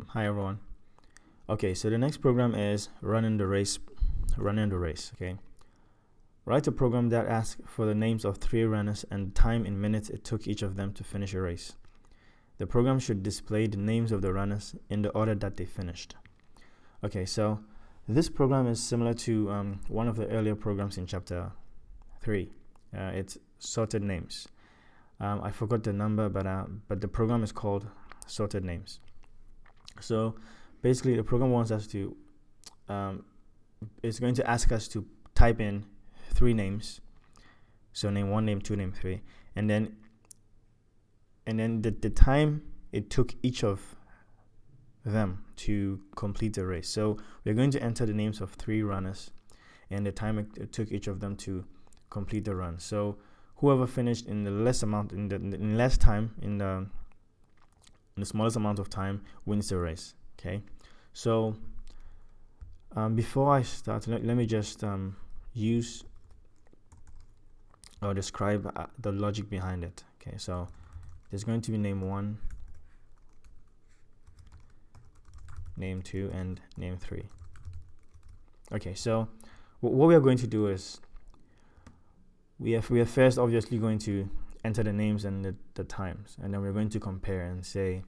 Hi everyone. Okay, so the next program is running the race. Okay, write a program that asks for the names of 3 runners and time in minutes it took each of them to finish a race. The program should display the names of the runners in the order that they finished. Okay, so this program is similar to one of the earlier programs in chapter 3. It's sorted names. I forgot the number, but the program is called sorted names. So basically, the program wants us to, it's going to ask us to type in 3 names. So name 1, name 2, name 3, and then the time it took each of them to complete the race. So we're going to enter the names of 3 runners and the time it took each of them to complete the run. So whoever finished in the less amount, in the smallest amount of time wins the race. Okay, so before I start, let me just use or describe the logic behind it. Okay, so there's going to be name 1, name 2, and name 3. Okay, so what we are going to do is we are first obviously going to enter the names and the times, and then we're going to compare and say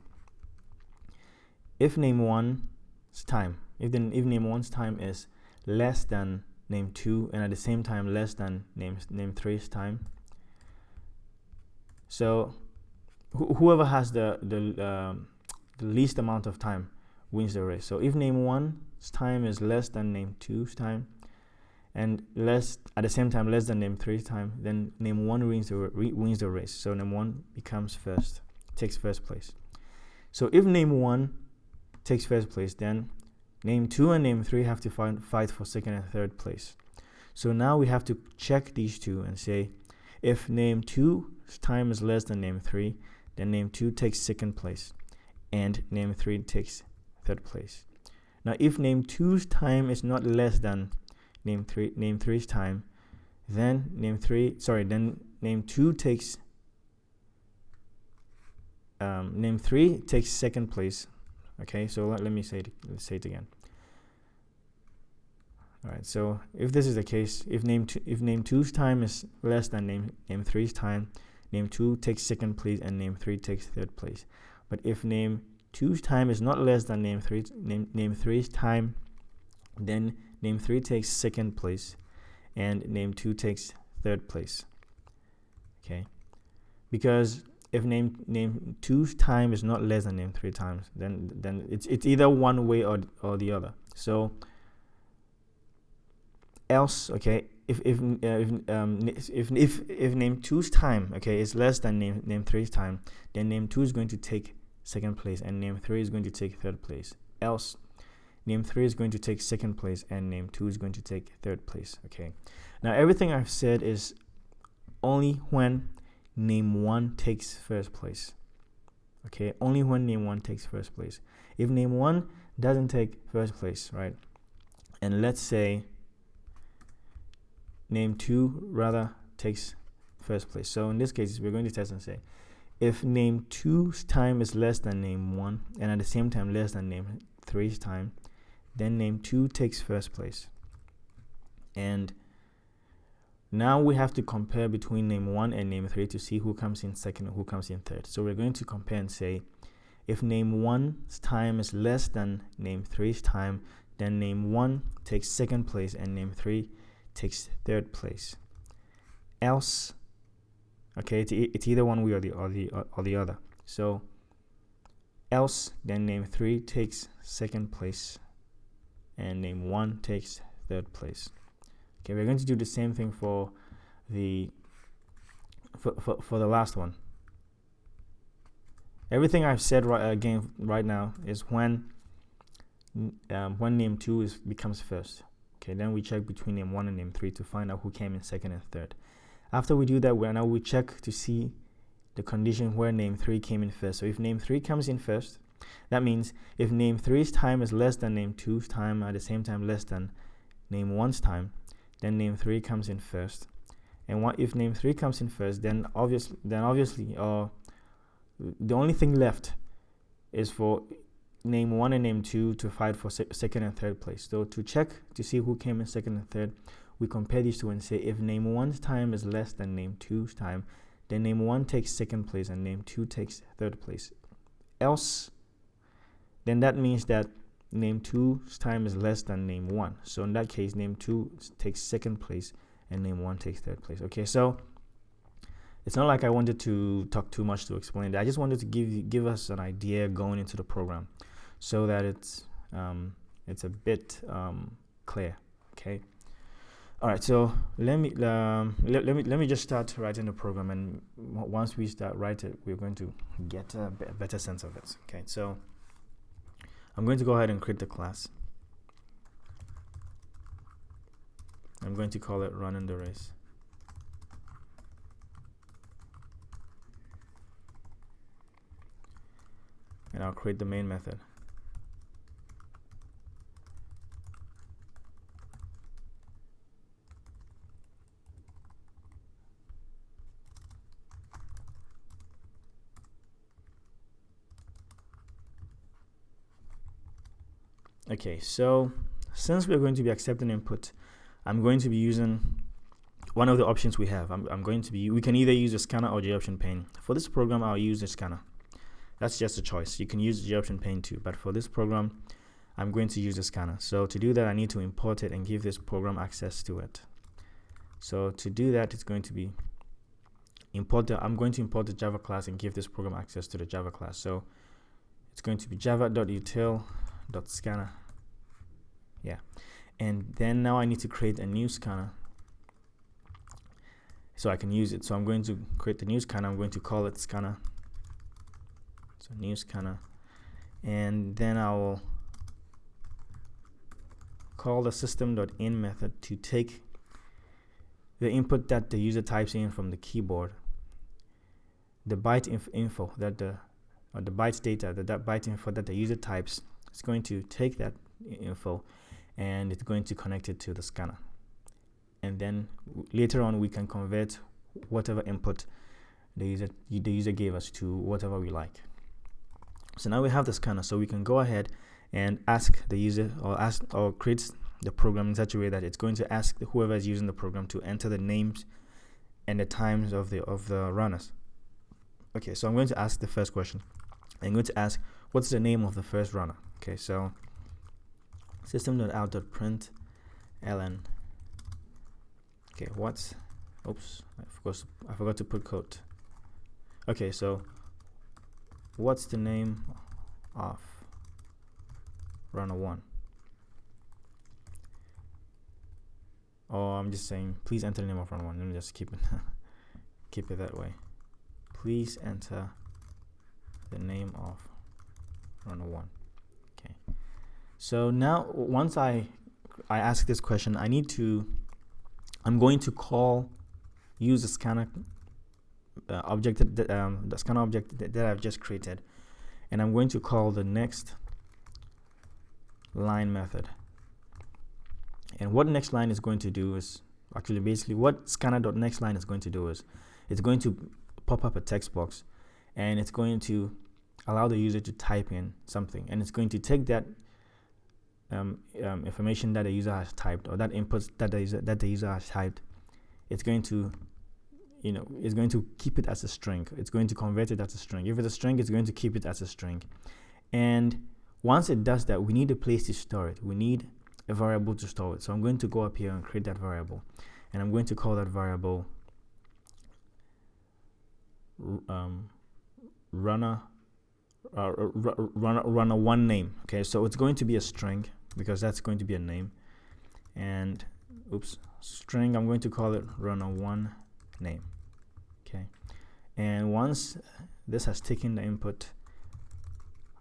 if name 1's time, if name 1's time is less than name 2 and at the same time less than name 3's time, so whoever has the least amount of time wins the race. So if name 1's time is less than name 2's time and at the same time less than name 3's time, then name 1 wins the race. So name 1 takes first place. So if name 1 takes first place, then name 2 and name 3 have to fight for second and third place. So now we have to check these two and say if name 2's time is less than name 3, then name 2 takes second place and name 3 takes third place. Now if name 2's time is not less than name 3's time, then name 2 takes name 3 takes second place. Okay, so let me say it again. All right, so if this is the case, if name 2's time is less than name 3's time, name 2 takes second place and name 3 takes third place. But if name 2's time is not less than name 3's time, then name 3 takes second place and name 2 takes third place. Okay, because if name 2's time is not less than name 3 times, then it's either one way or the other. So else, okay, if name 2's time, okay, is less than name 3's time, then name 2 is going to take second place and name 3 is going to take third place. Else name 3 is going to take second place and name 2 is going to take third place. Okay, now everything I've said is only when name 1 takes first place. Okay, only when name 1 takes first place. If name 1 doesn't take first place, right, and let's say name 2 rather takes first place. So in this case, we're going to test and say if name 2's time is less than name 1 and at the same time less than name 3's time, then name 2 takes first place. And now we have to compare between name 1 and name 3 to see who comes in second and who comes in third. So we're going to compare and say if name 1's time is less than name 3's time, then name 1 takes second place and name 3 takes third place. Else, okay, it's either one way or the other. So else, then name 3 takes second place and name 1 takes third place. Okay, we're going to do the same thing for the last one. Everything I've said right now is when name 2 becomes first. Okay, then we check between name 1 and name 3 to find out who came in second and third. After we do that, we check to see the condition where name 3 came in first. So if name 3 comes in first, that means if name 3's time is less than name 2's time, at the same time less than name 1's time, then name 3 comes in first. And if name 3 comes in first, then obviously the only thing left is for name 1 and name 2 to fight for second and third place. So to check to see who came in second and third, we compare these two and say if name 1's time is less than name 2's time, then name 1 takes second place and name 2 takes third place. Else, then that means that name 2's time is less than name 1. So in that case, name 2 takes second place and name 1 takes third place. Okay, so it's not like I wanted to talk too much to explain that. I just wanted to give us an idea going into the program, so that it's a bit clear. Okay. All right. So let me just start writing the program, and once we start writing, we're going to get a better sense of it. Okay. So I'm going to go ahead and create the class. I'm going to call it running the race. And I'll create the main method. Okay, so since we're going to be accepting input, I'm going to be using one of the options we have. We can either use the scanner or the option pane. For this program, I'll use the scanner. That's just a choice. You can use the option pane too, but for this program, I'm going to use the scanner. So to do that, I need to import it and give this program access to it. So to do that, it's going to be I'm going to import the Java class and give this program access to the Java class. So it's going to be java.util.scanner. Yeah, and then now I need to create a new scanner so I can use it. So I'm going to create the new scanner. I'm going to call it scanner. So new scanner, and then I will call the system.in method to take the input that the user types in from the keyboard, the byte info that the bytes data, that byte info that the user types. It's going to take that info and it's going to connect it to the scanner, and then later on we can convert whatever input the user gave us to whatever we like. So now we have the scanner, so we can go ahead and ask the user or create the program in such a way that it's going to ask whoever is using the program to enter the names and the times of the runners. Okay, so I'm going to ask the first question. I'm going to ask what's the name of the first runner. Okay, so system.out.println. Okay, I forgot to put code. Okay, so what's the name of runner 1? Or I'm just saying, please enter the name of runner 1. Let me just keep it that way. Please enter the name of runner 1. Okay. So now, once I ask this question, I'm going to use the scanner object, the scanner object that I've just created, and I'm going to call the next line method. And what next line is going to do is basically what scanner.nextLine is going to do is it's going to pop up a text box, and it's going to allow the user to type in something, and it's going to take that information that the user has typed, or that input that the user has typed. It's going to keep it as a string. It's going to convert it as a string. If it's a string, it's going to keep it as a string. And once it does that, we need a place to store it. We need a variable to store it. So I'm going to go up here and create that variable, and I'm going to call that variable runner 1 name. Okay, so it's going to be a string because that's going to be a name, and string, I'm going to call it runner 1 name. Okay, and once this has taken the input,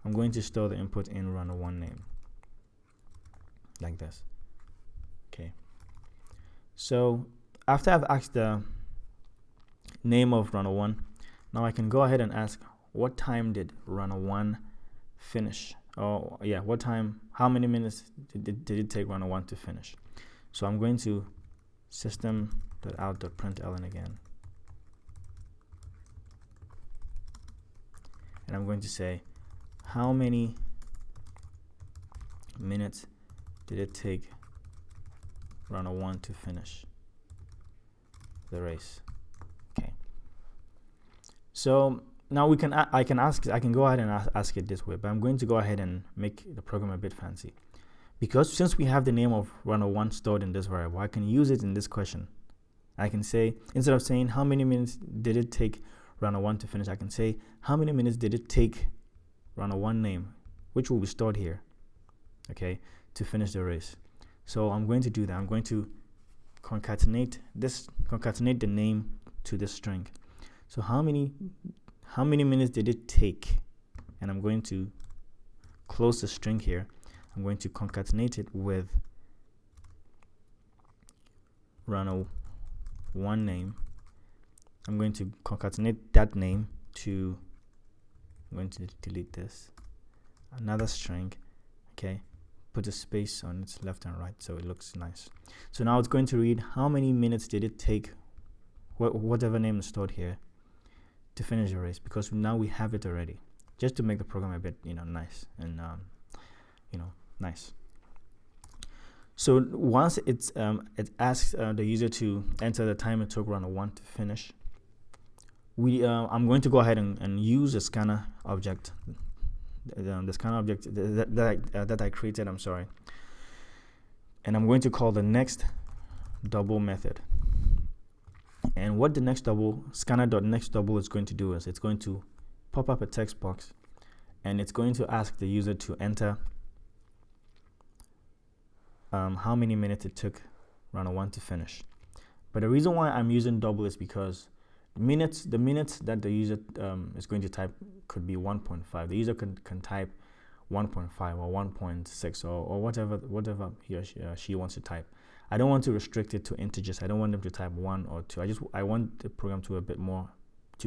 I'm going to store the input in runner 1 name like this. Okay, so after I've asked the name of runner 1, now I can go ahead and ask what time did runner 1 finish, or what time, how many minutes did it take runner 1 to finish. So I'm going to system.out.println again, and I'm going to say how many minutes did it take runner 1 to finish the race? Okay. So now I can go ahead and ask it this way, but I'm going to go ahead and make the program a bit fancy. Because since we have the name of runner 1 stored in this variable, I can use it in this question. I can say, instead of saying how many minutes did it take runner 1 to finish, I can say how many minutes did it take runner 1 name, which will be stored here, okay, to finish the race. So I'm going to do that. I'm going to concatenate the name to this string. So how many minutes did it take? And I'm going to close the string here. I'm going to concatenate it with runner 1 name. I'm going to concatenate that name to, I'm going to delete this, another string, okay, put a space on its left and right so it looks nice. So now it's going to read how many minutes did it take whatever name is stored here to finish the race, because now we have it already, just to make the program a bit nice and nice. So once it asks the user to enter the time it took runner 1 to finish, I'm going to go ahead and use a scanner object, the scanner object that I created. I'm sorry, and I'm going to call the next double method. And what the next double scanner.next double is going to do is it's going to pop up a text box, and it's going to ask the user to enter how many minutes it took runner 1 to finish. But the reason why I'm using double is because the minutes that the user is going to type could be 1.5. The user can type 1.5 or 1.6 or whatever he or she wants to type. I don't want to restrict it to integers. I don't want them to type 1 or 2. I want the program to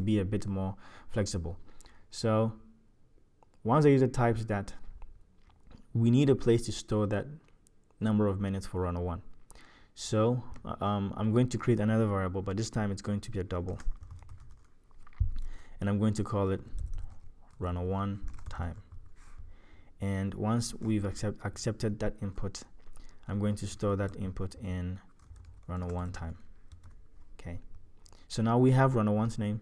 be a bit more flexible. So once the user types that, we need a place to store that number of minutes for runner 1. So I'm going to create another variable, but this time it's going to be a double, and I'm going to call it runner 1 time. And once we've accepted that input, I'm going to store that input in runner 1 time. Okay, so now we have runner 1's name,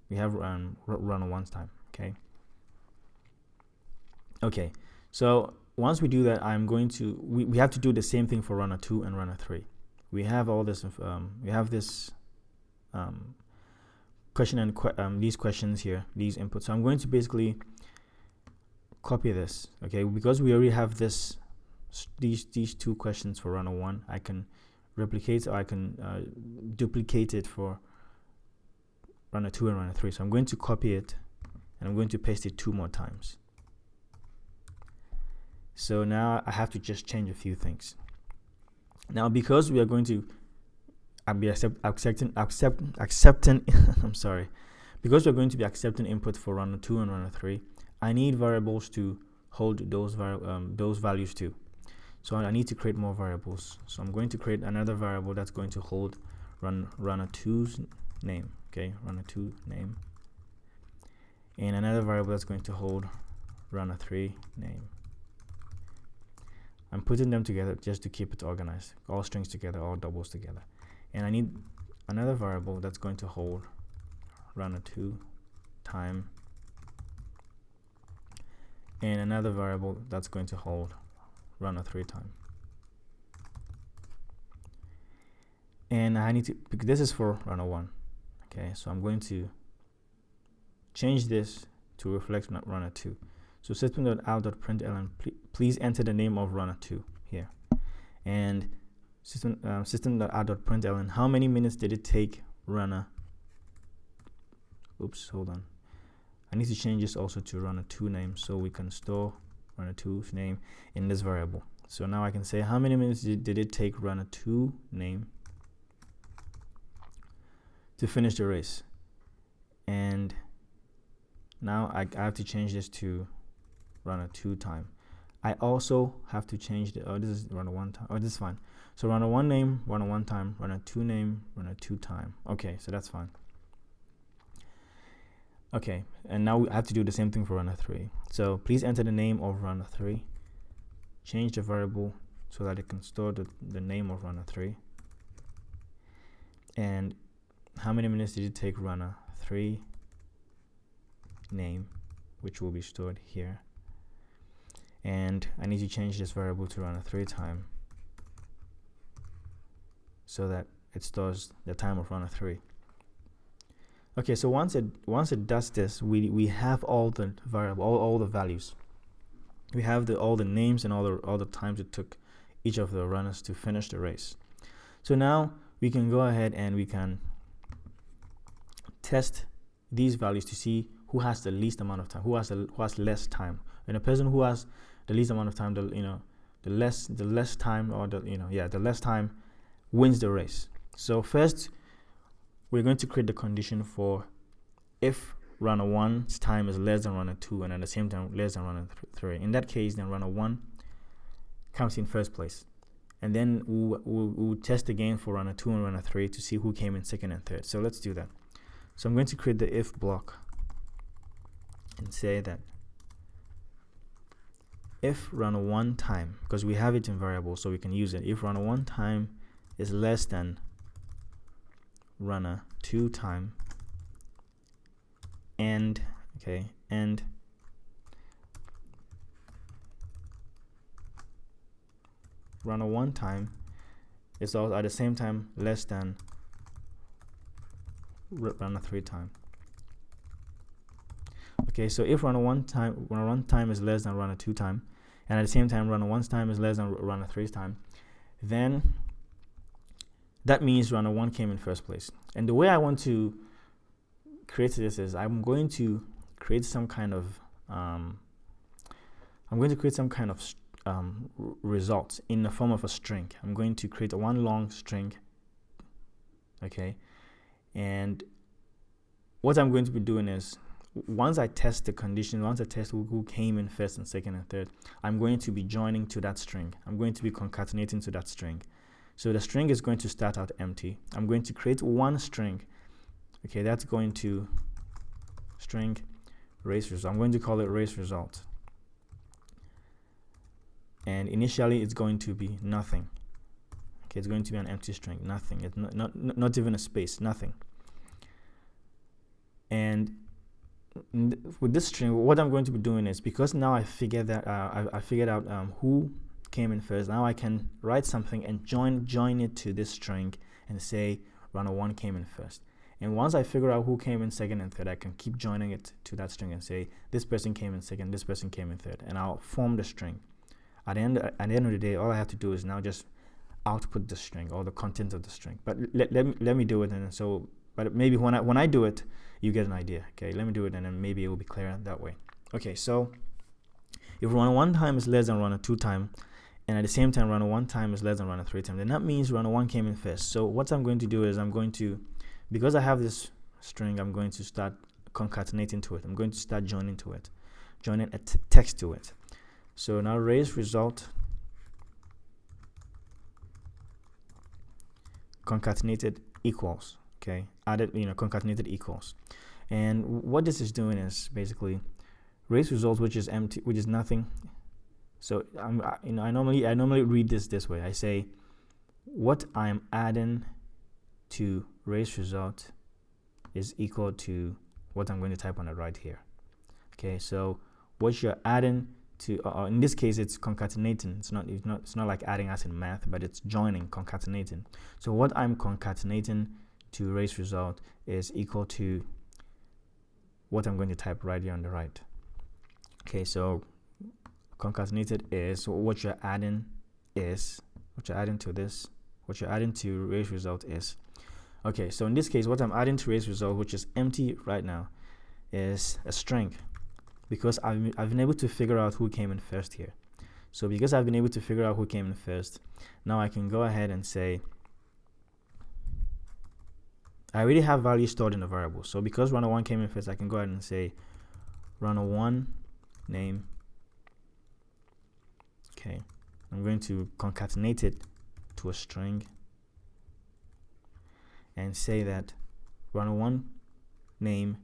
we have runner 1's time. Okay, so once we do that, I'm going to we have to do the same thing for runner 2 and runner 3. We have all this we have this question and these questions here, these inputs. So I'm going to basically copy this, okay, because we already have these two questions for runner 1. I can replicate, or I can duplicate it for runner 2 and runner 3. So I'm going to copy it, and I'm going to paste it 2 more times. So now I have to just change a few things. Now, because we are going to be accepting I'm sorry, because we're going to be accepting input for runner 2 and runner 3, I need variables to hold those values too. So I need to create more variables. So I'm going to create another variable that's going to hold runner 2's name, okay, runner 2 name, and another variable that's going to hold runner 3 name. I'm putting them together just to keep it organized, all strings together, all doubles together. And I need another variable that's going to hold runner 2 time, and another variable that's going to hold runner 3 time. And I need to, because this is for runner 1, okay, so I'm going to change this to reflect runner 2. So system.out.println, please enter the name of runner 2 here, and system.out.println, how many minutes did it take runner, hold on, I need to change this also to runner 2 name, so we can store runner 2's name in this variable. So now I can say how many minutes did it take runner 2 name to finish the race. And now I have to change this to runner 2 time. I also have to change the, this is runner 1 time. This is fine. So runner 1 name, runner 1 time, runner 2 name, runner 2 time. Okay, so that's fine. Okay, and now we have to do the same thing for runner 3. So please enter the name of runner 3. change the variable so that it can store the name of runner 3. And how many minutes did it take runner 3 name, which will be stored here. And I need to change this variable to runner 3 time so that it stores the time of runner 3. Okay, so once it does this, we have all the variable, all the values. We have all the names and all the times it took each of the runners to finish the race. So now we can go ahead and we can test these values to see who has the least amount of time, who has less time. And a person who has the least amount of time, the less time, or the less time wins the race. So first, we're going to create the condition for if runner 1's time is less than runner 2 and at the same time less than runner 3. In that case, then runner 1 comes in first place. And then we'll test again for runner 2 and runner 3 to see who came in second and third. So let's do that. So I'm going to create the if block and say that if runner 1 time, because we have it in variable so we can use it, if runner 1 time is less than runner 2 time, and runner 1 time is also at the same time less than runner 3 time. Okay, so if runner 1 time is less than runner 2 time, and at the same time runner 1's time is less than runner 3's time, then that means runner 1 came in first place. And the way I want to create this is I'm going to create some kind of result in the form of a string. I'm going to create one long string. Okay, and what I'm going to be doing is, once I test the condition, once I test who came in first and second and third, I'm going to be joining to that string. I'm going to be concatenating to that string. So the string is going to start out empty. I'm going to create one string. Okay, that's going to string race result. I'm going to call it race result. And initially it's going to be nothing. Okay, it's going to be an empty string, nothing. It's not even a space, nothing. And with this string, what I'm going to be doing is, because now I figured out who came in first, now I can write something and join it to this string and say runner 1 came in first. And once I figure out who came in second and third, I can keep joining it to that string and say this person came in second, this person came in third, and I'll form the string. At the end of the day, all I have to do is now just output the string or the content of the string. But let me do it, and so. But maybe when I do it, you get an idea. Okay, let me do it, and then maybe it will be clearer that way. Okay, so if runner 1 time is less than runner 2 time, and at the same time runner 1 time is less than runner 3 time, then that means runner 1 came in first. So what I'm going to do is because I have this string, I'm going to start concatenating to it. I'm going to start joining a text to it. So now race result concatenated equals. Okay, added, concatenated equals. And what this is doing is basically race results, which is empty, which is nothing. So I normally read this way. I say what I'm adding to race result is equal to what I'm going to type on the right here. Okay, so what you're adding to, in this case, it's concatenating. It's not like adding as in math, but it's joining, concatenating. So what I'm concatenating to race result is equal to what I'm going to type right here on the right. Okay, so concatenated is what you're adding to this, what you're adding to race result is. Okay, so in this case, what I'm adding to race result, which is empty right now, is a string, because I've been able to figure out who came in first here. So because I've been able to figure out who came in first, now I can go ahead and say I already have values stored in the variable. So because runner 1 came in first, I can go ahead and say runner 1 name. Okay, I'm going to concatenate it to a string and say that runner 1 name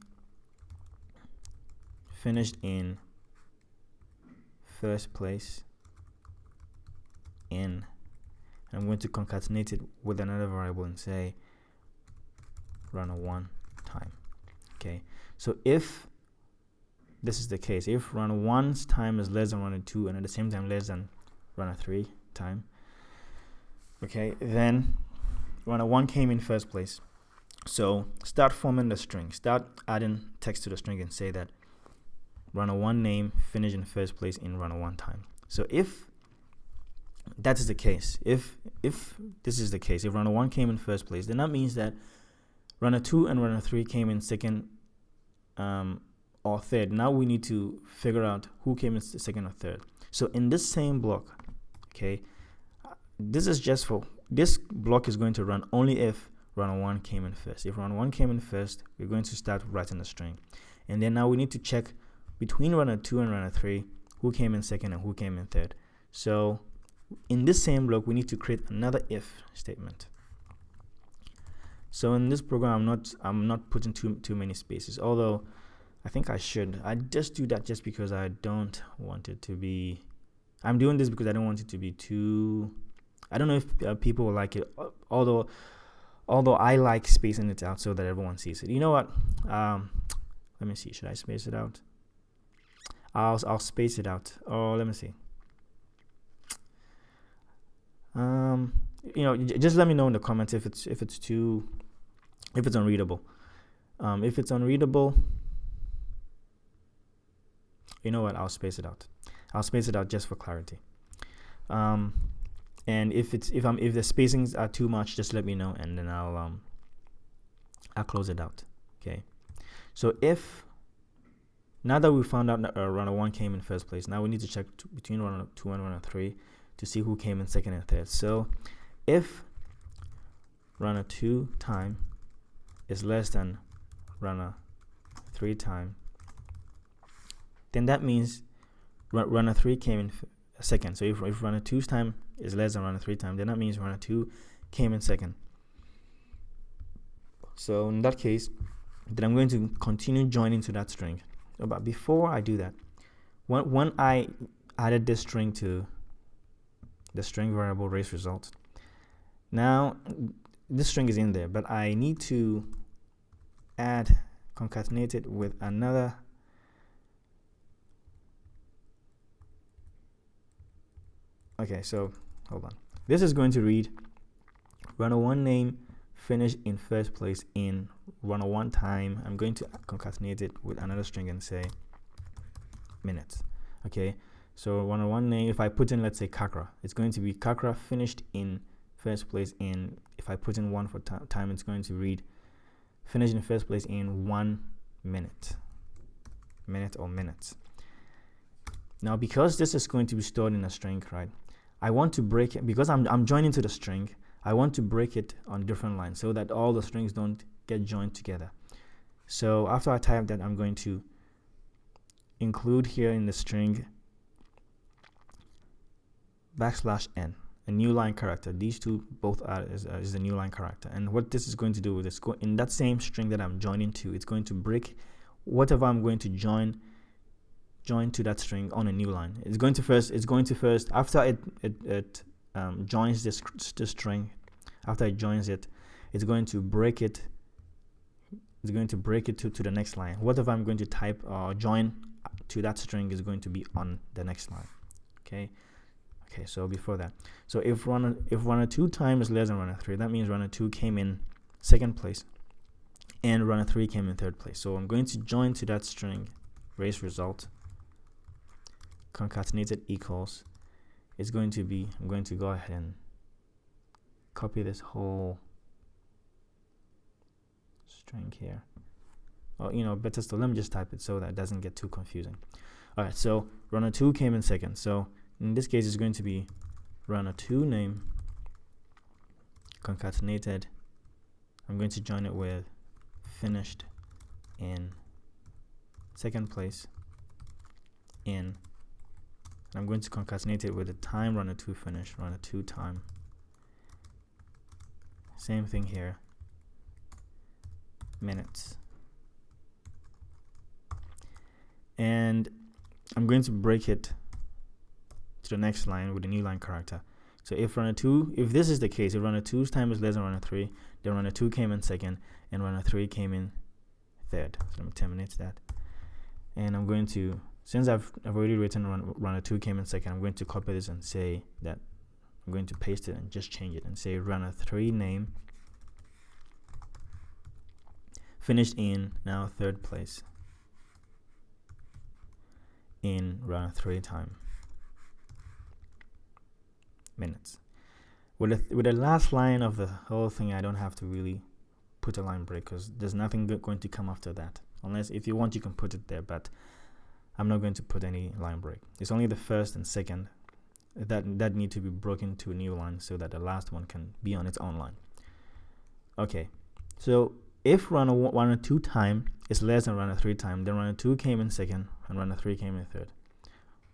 finished in first place in. I'm going to concatenate it with another variable and say runner 1 time. Okay, so if this is the case, if runner 1's time is less than runner 2 and at the same time less than runner 3 time, okay, then runner 1 came in first place. So start forming the string, start adding text to the string and say that runner 1 name finished in first place in runner 1 time. So if that is the case, if this is the case, if runner 1 came in first place, then that means that runner 2 and runner 3 came in second or third. Now we need to figure out who came in second or third. So in this same block, okay, this is just for this block is going to run only if runner 1 came in first. If runner 1 came in first, we're going to start writing the string. And then now we need to check between runner 2 and runner 3 who came in second and who came in third. So in this same block, we need to create another if statement. So in this program, I'm not putting too many spaces, although I think I should. I just do that just because I don't want it to be. I'm doing this because I don't want it to be too. I don't know if people will like it. Although I like spacing it out so that everyone sees it. You know what? Let me see. Should I space it out? I'll space it out. Oh, let me see. Just let me know in the comments if it's unreadable. If it's unreadable, you know what? I'll space it out. I'll space it out just for clarity. And if the spacings are too much, just let me know, and then I'll close it out. Okay. So if now that we found out that runner 1 came in first place, now we need to check between runner 2 and runner 3 to see who came in second and third. So if runner 2 time is less than runner 3 time, then that means runner 3 came in second. So if runner 2's time is less than runner 3 time, then that means runner 2 came in second. So in that case, then I'm going to continue joining to that string. But before I do that, when I added this string to the string variable race result, now this string is in there, but I need to concatenate it with another. Okay, so hold on. This is going to read runner 1 name finished in first place in runner 1 time. I'm going to concatenate it with another string and say minutes. Okay, so runner 1 name, if I put in, let's say, Kakra, it's going to be Kakra finished in first place in, if I put in 1 for time, it's going to read finished in first place in 1 minute or minutes. Now, because this is going to be stored in a string, right, I want to break it, because I'm joining to the string, I want to break it on different lines so that all the strings don't get joined together. So after I type that, I'm going to include here in the string \n, a new line character. These two both are is the new line character. And what this is going to do is in that same string that I'm joining to, it's going to break whatever I'm going to join to that string on a new line. It's going to first after it joins this string, after it joins it, it's going to break it. It's going to break it to the next line. Whatever I'm going to type or join to that string is going to be on the next line. Okay. So before that, so if runner 2 time is less than runner 3, that means runner 2 came in second place, and runner 3 came in third place. So I'm going to join to that string race result. Concatenated equals. It's going to be. I'm going to go ahead and copy this whole string here. Or better still, let me just type it so that it doesn't get too confusing. All right. So runner 2 came in second. So in this case, it's going to be runner 2 name concatenated. I'm going to join it with finished in second place in. I'm going to concatenate it with the time runner 2 finished, runner 2 time. Same thing here. Minutes. And I'm going to break it to the next line with a new line character. So if this is the case, if runner 2's time is less than runner 3, then runner 2 came in second and runner 3 came in third. So let me terminate that. And I'm going to, since I've already written runner 2 came in second, I'm going to copy this and say that I'm going to paste it and just change it and say runner 3 name finished in now third place in runner 3 time minutes. With the last line of the whole thing, I don't have to really put a line break because there's nothing going to come after that. Unless if you want, you can put it there, but I'm not going to put any line break. It's only the first and second that need to be broken to a new line so that the last one can be on its own line. Okay, so if runner 2 time is less than runner 3 time, then runner 2 came in second and runner 3 came in third.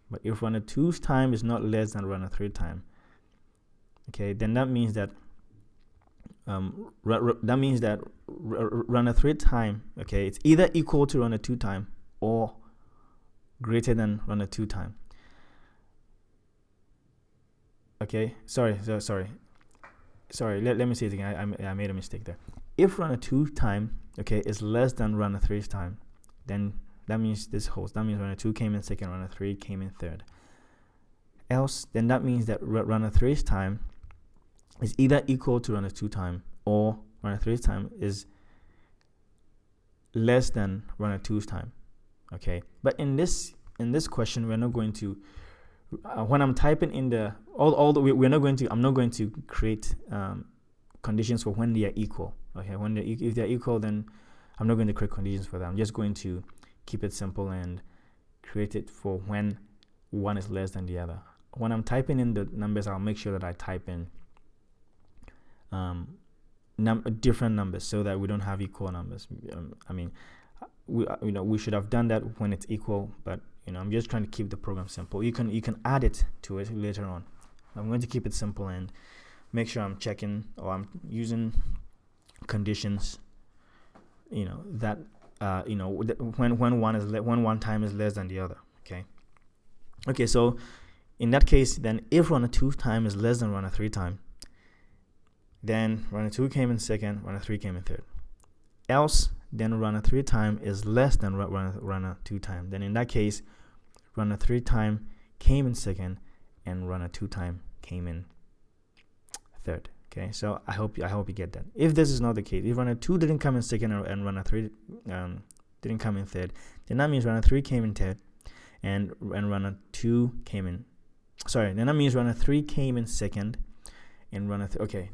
But if runner 2's time is not less than runner 3 time, okay, then that means that runner 3 time, okay, it's either equal to runner 2 time or greater than runner 2 time. Okay, sorry. Let me say it again. I made a mistake there. If runner 2 time, okay, is less than runner 3's time, then that means this holds. That means runner 2 came in second, runner 3 came in third. Else, then that means that runner 3's time is either equal to runner 2 time or runner 3's time is less than runner 2's time. Okay, but in this question, we're not going to when I'm typing in the we're not going to I'm not going to create conditions for when they are equal. Okay, if they're equal, then I'm not going to create conditions for that. I'm just going to keep it simple and create it for when one is less than the other. When I'm typing in the numbers, I'll make sure that I type in different numbers so that we don't have equal numbers. We should have done that when it's equal, but I'm just trying to keep the program simple. You can add it to it later on. I'm going to keep it simple and make sure I'm checking or I'm using conditions. That when one time is less than the other. Okay. So in that case, then if runner 2 time is less than runner 3 time, then runner 2 came in second, runner 3 came in third. Else, then runner 3 time is less than runner 2 time. Then in that case, runner 3 time came in second and runner 2 time came in third. Okay, so I hope you get that. If this is not the case, if runner 2 didn't come in second and runner 3 didn't come in third, then that means runner 3 came in third and runner 2 came in. Then that means runner 3 came in second and runner okay.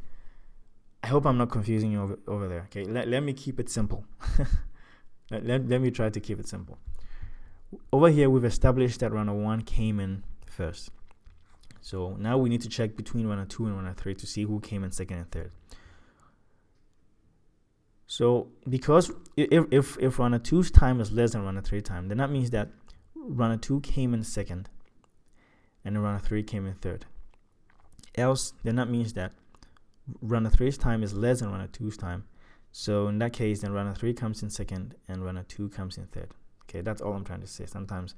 I hope I'm not confusing you over there. Okay, let me keep it simple. let me try to keep it simple. Over here, we've established that runner 1 came in first. So now we need to check between runner 2 and runner 3 to see who came in second and third. So because if runner 2's time is less than runner 3 time, then that means that runner 2 came in second and runner 3 came in third. Else, then that means that runner 3's time is less than runner 2's time. So in that case, then runner 3 comes in second and runner 2 comes in third. Okay, that's all I'm trying to say. Sometimes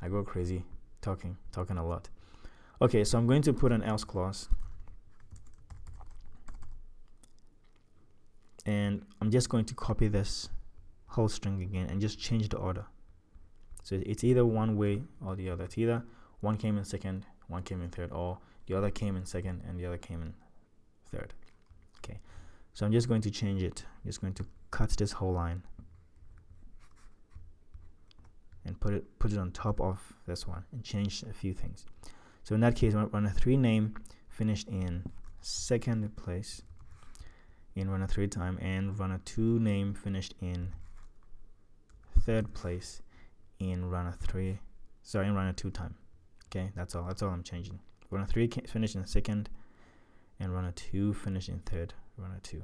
I go crazy talking a lot. Okay, so I'm going to put an else clause. And I'm just going to copy this whole string again and just change the order. So it's either one way or the other. It's either one came in second, one came in third, or the other came in second and the other came in third. Okay, so I'm just going to change it. I'm just going to cut this whole line and put it on top of this one and change a few things. So in that case, runner 3 name finished in second place in runner 3 time, and runner 2 name finished in third place in runner 2 time. Okay, that's all I'm changing. Runner 3 finished in second and runner 2 finished in third, runner 2.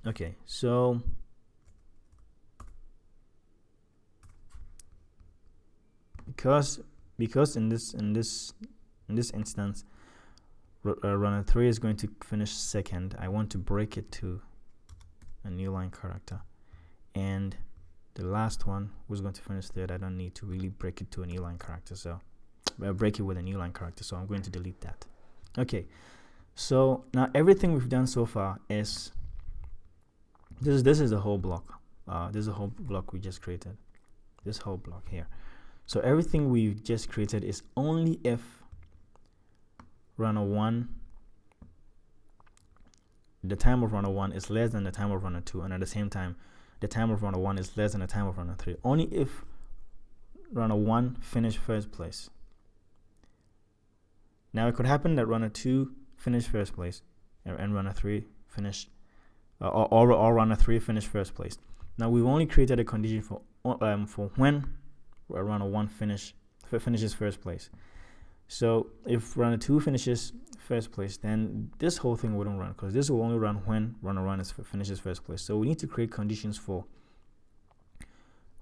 Okay, so because in this instance runner 3 is going to finish second, I want to break it to a new line character, and the last one who's going to finish third, I don't need to really break it to a new line character, so I'll break it with a new line character, so I'm going to delete that. Okay, so now everything we've done so far is this is a whole block. This is a whole block we just created. This whole block here. So everything we've just created is only if runner 1, the time of runner 1 is less than the time of runner 2, and at the same time the time of runner 1 is less than the time of runner 3. Only if runner 1 finished first place. Now it could happen that runner 2 finished first place and runner 3 finished or runner 3 finished first place. Now we've only created a condition for when runner 1 finishes first place. So if runner 2 finishes first place, then this whole thing wouldn't run, because this will only run when runner 1 finishes first place. So we need to create conditions for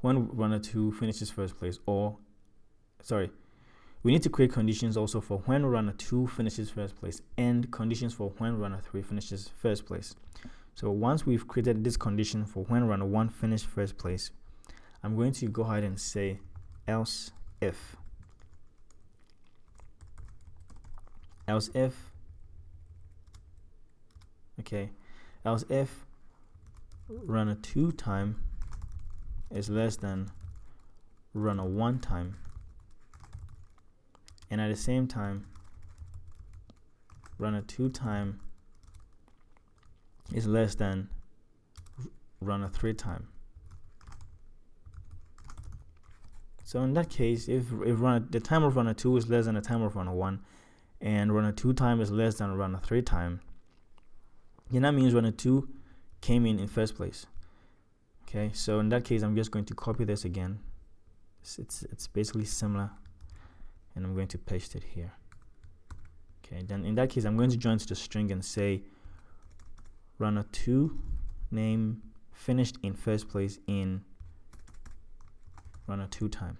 when runner 2 finishes first place, we need to create conditions also for when runner 2 finishes first place and conditions for when runner 3 finishes first place. So once we've created this condition for when runner 1 finished first place, I'm going to go ahead and say else if runner 2 time is less than runner 1 time, and at the same time runner 2 time is less than runner 3 time. So in that case, if the time of runner 2 is less than the time of runner 1 and runner 2 time is less than runner 3 time, then that means runner 2 came in first place. Okay, so in that case, I'm just going to copy this again. It's basically similar, and I'm going to paste it here. Okay, then in that case, I'm going to join to the string and say runner 2 name finished in first place in runner 2 time.